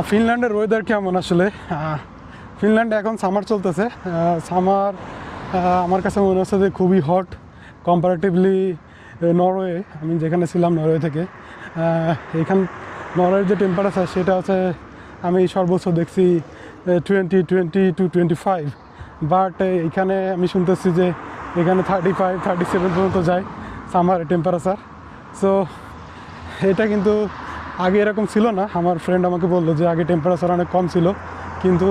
ফিনল্যান্ডের weather কেমন আসলে? ফিনল্যান্ডে এখন সামার চলতেছে। সামার আমার কাছে মনে হচ্ছে যে খুবই হট কম্পারেটিভলি নরওয়ে। আমি যেখানে ছিলাম নরওয়ে থেকে, এখান নরওয়ের যে টেম্পারেচার সেটা হচ্ছে আমি সর্বোচ্চ দেখছি 20 to 25, বাট এখানে আমি শুনতেছি যে এখানে 35-37 পর্যন্ত যায় সামার টেম্পারেচার। সো এটা কিন্তু আগে এরকম ছিল না। আমার ফ্রেন্ড আমাকে বললো যে আগে টেম্পারেচার অনেক কম ছিল, কিন্তু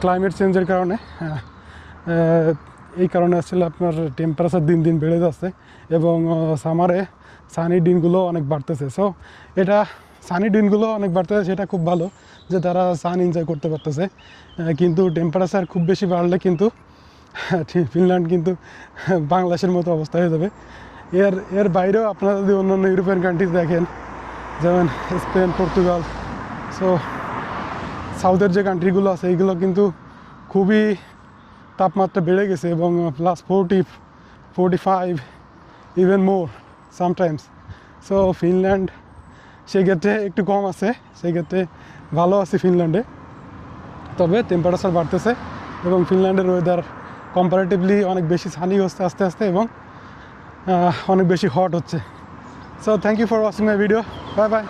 ক্লাইমেট চেঞ্জের কারণে এই কারণে আসলে আপনার টেম্পারেচার দিন দিন বেড়ে যাচ্ছে এবং সামারে সানি দিনগুলো অনেক বাড়তেছে। সো এটা সানি দিনগুলো অনেক বাড়তেছে, সেটা খুব ভালো যে তারা সান এনজয় করতে পারতেছে। কিন্তু টেম্পারেচার খুব বেশি বাড়লে কিন্তু ফিনল্যান্ড কিন্তু বাংলাদেশের মতো অবস্থা হয়ে যাবে। এর বাইরেও আপনারা যদি অন্যান্য ইউরোপিয়ান কান্ট্রিজ দেখেন, যেমন স্পেন, পর্তুগাল, সো সাউথের যে কান্ট্রিগুলো আছে এইগুলো কিন্তু খুবই তাপমাত্রা বেড়ে গেছে এবং +40-45 even more sometimes. So Finland সেক্ষেত্রে একটু কম আছে, সেক্ষেত্রে ভালো আছে ফিনল্যান্ডে। তবে টেম্পারেচার বাড়তেছে এবং ফিনল্যান্ডের ওয়েদার কম্পারেটিভলি অনেক বেশি সানি হচ্ছে আস্তে আস্তে এবং অনেক বেশি হট হচ্ছে। So thank you for watching my video. Bye by.